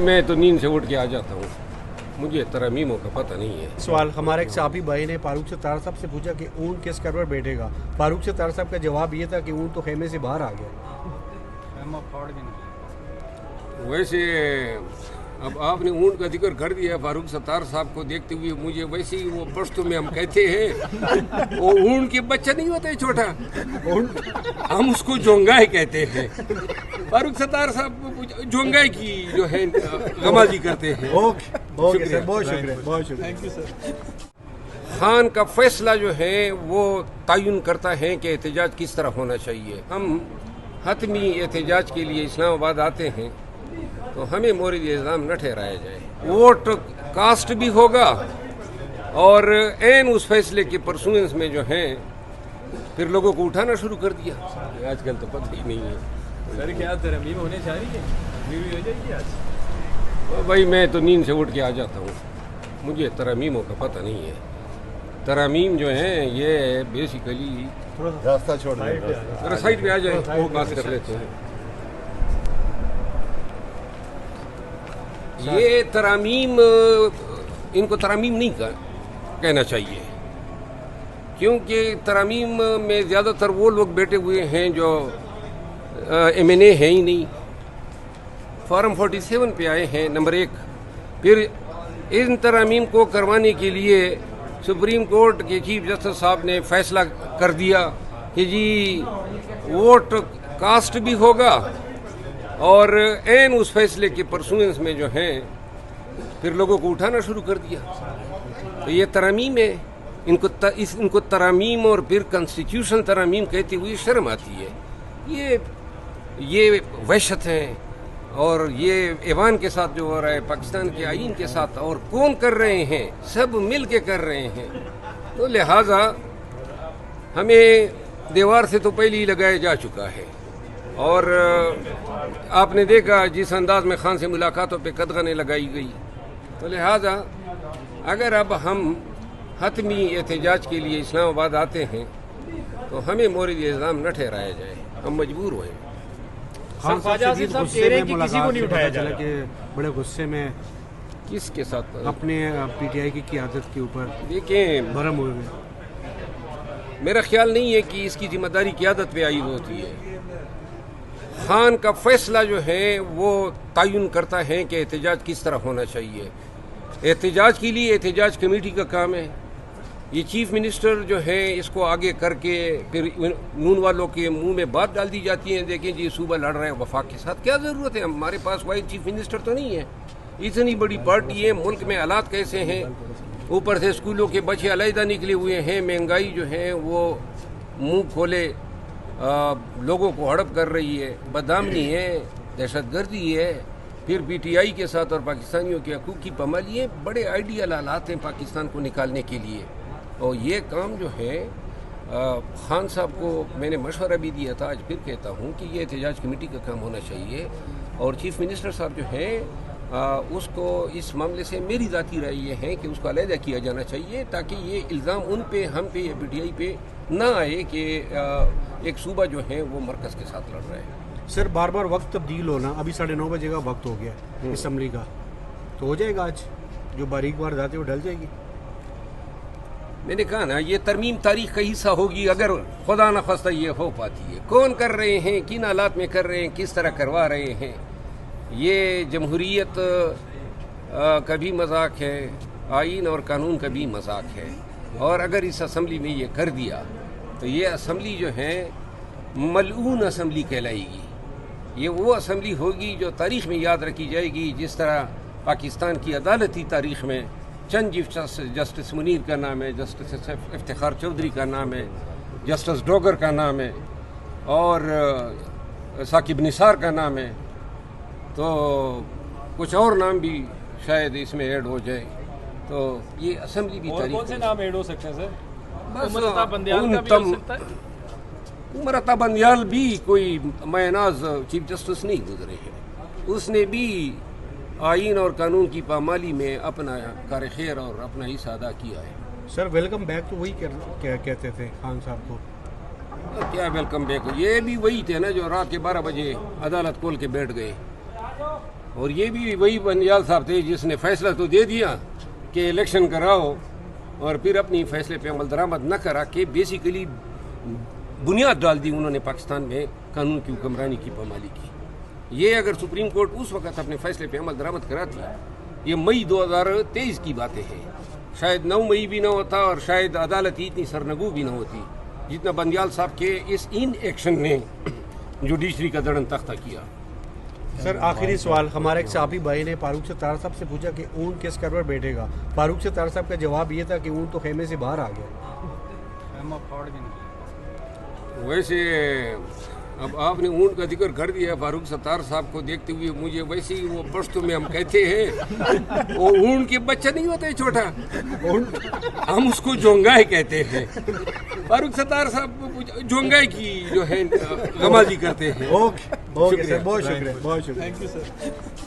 میں تو نیند سے اٹھ کے آ جاتا ہوں، مجھے ترمیموں کا پتہ نہیں ہے۔ سوال ہمارے ایک صحافی بھائی نے فاروق ستار صاحب سے پوچھا کہ اونٹ کس کر پر بیٹھے گا۔ فاروق ستار صاحب کا جواب یہ تھا کہ اونٹ تو خیمے سے باہر آ گیا۔ ویسے اب آپ نے اونٹ کا ذکر کر دیا، فاروق ستار صاحب کو دیکھتے ہوئے مجھے ویسے ہی وہ پشتو میں ہم کہتے ہیں وہ اونٹ کے بچہ نہیں ہوتا ہے چھوٹا، ہم اس کو جونگائے کہتے ہیں۔ فاروق ستار صاحب جونگائے کی جو ہے غمازی کرتے ہیں۔ اوکے سر، بہت شکریہ، بہت شکریہ۔ خان کا فیصلہ جو ہے وہ تعین کرتا ہے کہ احتجاج کس طرح ہونا چاہیے۔ ہم حتمی احتجاج کے لیے اسلام آباد آتے ہیں تو ہمیں مورد الزام نہ ٹھہرایا جائے۔ ووٹ کاسٹ بھی ہوگا اور عین اس فیصلے کے پرسوئنس میں جو ہیں پھر لوگوں کو اٹھانا شروع کر دیا۔ آج کل تو پتہ ہی نہیں ہے سر، کیا ترمیم ہونے چاہ رہی ہے؟ ہو جائے گی آج؟ بھائی میں تو نیند سے اٹھ کے آ جاتا ہوں، مجھے ترمیموں کا پتہ نہیں ہے۔ ترامیم جو ہیں یہ بیسیکلی راستہ چھوڑ دیں، ذرا سائڈ پہ آ جائیں، وہ بات کر لیتے ہیں۔ یہ ترامیم، ان کو ترامیم نہیں کہنا چاہیے، کیونکہ ترامیم میں زیادہ تر وہ لوگ بیٹھے ہوئے ہیں جو ایم این اے ہیں ہی نہیں، فارم 47 پہ آئے ہیں نمبر 1۔ پھر ان ترامیم کو کروانے کے لیے سپریم کورٹ کے چیف جسٹس صاحب نے فیصلہ کر دیا کہ جی ووٹ کاسٹ بھی ہوگا اور عین اس فیصلے کے پرسوئنس میں جو ہیں پھر لوگوں کو اٹھانا شروع کر دیا۔ تو یہ ترامیم ہے، ان کو ترامیم اور پھر کنسٹیٹیوشن ترامیم کہتے ہوئے شرم آتی ہے۔ یہ وحشت ہے اور یہ ایوان کے ساتھ جو ہو رہا ہے، پاکستان کے آئین کے ساتھ، اور کون کر رہے ہیں؟ سب مل کے کر رہے ہیں۔ تو لہٰذا ہمیں دیوار سے تو پہلے ہی لگایا جا چکا ہے، اور آپ نے دیکھا جس انداز میں خان سے ملاقاتوں پہ قدغنیں لگائی گئی۔ تو لہٰذا اگر اب ہم حتمی احتجاج کے لیے اسلام آباد آتے ہیں تو ہمیں مورد الزام نہ ٹھہرایا جائے، ہم مجبور ہوئے۔ خان صاحب شدید غصے میں ملاقات سے پتہ چلا کہ بڑے غصے میں کس کے ساتھ؟ اپنے پی ٹی آئی کی قیادت کے اوپر دیکھیں، برہم ہوئے ہیں۔ میرا خیال نہیں ہے کہ اس کی ذمہ داری قیادت پہ عائد ہوتی ہے۔ خان کا فیصلہ جو ہے وہ تعین کرتا ہے کہ احتجاج کس طرح ہونا چاہیے۔ احتجاج کے لیے احتجاج کمیٹی کا کام ہے۔ یہ چیف منسٹر جو ہے اس کو آگے کر کے پھر نون والوں کے منہ میں بات ڈال دی جاتی ہے، دیکھیں جی صوبہ لڑ رہے ہیں وفاق کے ساتھ، کیا ضرورت ہے؟ ہمارے پاس واحد چیف منسٹر تو نہیں ہے، اتنی بڑی پارٹی ہے، ملک میں حالات کیسے ہیں، اوپر سے اسکولوں کے بچے علیحدہ نکلے ہوئے ہیں، مہنگائی جو ہے وہ منہ کھولے لوگوں کو ہڑپ کر رہی ہے، بدامنی ہے، دہشت گردی ہے، پھر پی ٹی آئی کے ساتھ اور پاکستانیوں کے حقوق کی پامالی ہے۔ بڑے آئیڈیل حالات ہیں پاکستان کو نکالنے کے لیے، اور یہ کام جو ہے خان صاحب کو میں نے مشورہ بھی دیا تھا، آج پھر کہتا ہوں کہ یہ احتجاج کمیٹی کا کام ہونا چاہیے، اور چیف منسٹر صاحب جو ہیں اس کو اس معاملے سے میری ذاتی رائے یہ ہے کہ اس کو علیحدہ کیا جانا چاہیے، تاکہ یہ الزام ان پہ، ہم پہ یا پی ٹی آئی پہ نہ آئے کہ ایک صوبہ جو ہے وہ مرکز کے ساتھ لڑ رہا ہے۔ سر بار بار وقت تبدیل ہونا، ابھی 9:30 بجے کا وقت ہو گیا اسمبلی کا، تو ہو جائے گا آج جو باریک واردات ہے وہ ڈل جائے گی؟ میں نے کہا نا، یہ ترمیم تاریخ کا حصہ ہوگی اگر خدا نخواستہ یہ ہو پاتی ہے۔ کون کر رہے ہیں، کن حالات میں کر رہے ہیں، کس طرح کروا رہے ہیں، یہ جمہوریت کا بھی مذاق ہے، آئین اور قانون کا بھی مذاق ہے، اور اگر اس اسمبلی میں یہ کر دیا تو یہ اسمبلی جو ہے ملعون اسمبلی کہلائے گی۔ یہ وہ اسمبلی ہوگی جو تاریخ میں یاد رکھی جائے گی، جس طرح پاکستان کی عدالتی تاریخ میں چند جسٹس منیر کا نام ہے، جسٹس افتخار چودھری کا نام ہے، جسٹس ڈوگر کا نام ہے، اور ثاقب نثار کا نام ہے، تو کچھ اور نام بھی شاید اس میں ایڈ ہو جائے، تو یہ اسمبلی بھی تاریخ۔ کون سے نام ایڈ ہو سکتے ہیں سر؟ بس عمر عطا بندیال کا بھی ہو سکتا ہے۔ عمر عطا بندیال بھی کوئی میناز چیف جسٹس نہیں گزرے ہیں، اس نے بھی آئین اور قانون کی پامالی میں اپنا کار خیر اور اپنا حصہ ادا کیا ہے۔ سر ویلکم بیک تو وہی کہتے تھے خان صاحب کو۔ کیا ویلکم بیک؟ یہ بھی وہی تھے نا جو رات کے 12 بجے عدالت کھول کے بیٹھ گئے۔ اور یہ بھی وہی بنیال صاحب تھے جس نے فیصلہ تو دے دیا کہ الیکشن کراؤ اور پھر اپنی فیصلے پہ عمل درآمد نہ کرا کے بیسیکلی بنیاد ڈال دی انہوں نے پاکستان میں قانون کی حکمرانی کی پامالی کی. یہ اگر سپریم کورٹ اس وقت اپنے فیصلے پہ عمل درآمد کراتی، یہ مئی 2023 کی باتیں ہیں، شاید 9 مئی بھی نہ ہوتا اور شاید عدالت اتنی سرنگو بھی نہ ہوتی جتنا بندیال صاحب کے اس ان ایکشن نے جوڈیشری کا دڑن تختہ کیا. سر آخری سوال، ہمارے ایک صحافی بھائی نے فاروق ستار صاحب سے پوچھا کہ اونٹ کس کر پر بیٹھے گا. فاروق ستار صاحب کا جواب یہ تھا کہ اونٹ تو خیمے سے باہر آ گیا. ویسے اب آپ نے اونٹ کا ذکر کر دیا فاروق ستار صاحب کو دیکھتے ہوئے مجھے ویسے ہی وہ پشتو میں ہم کہتے ہیں وہ اونٹ کے بچہ نہیں ہوتے چھوٹا، ہم اس کو جونگائے کہتے ہیں. فاروق ستار صاحب جونگائے کی جو ہے غمازی کرتے ہیں. اوکے سر، بہت شکریہ، بہت شکریہ. Thank you sir.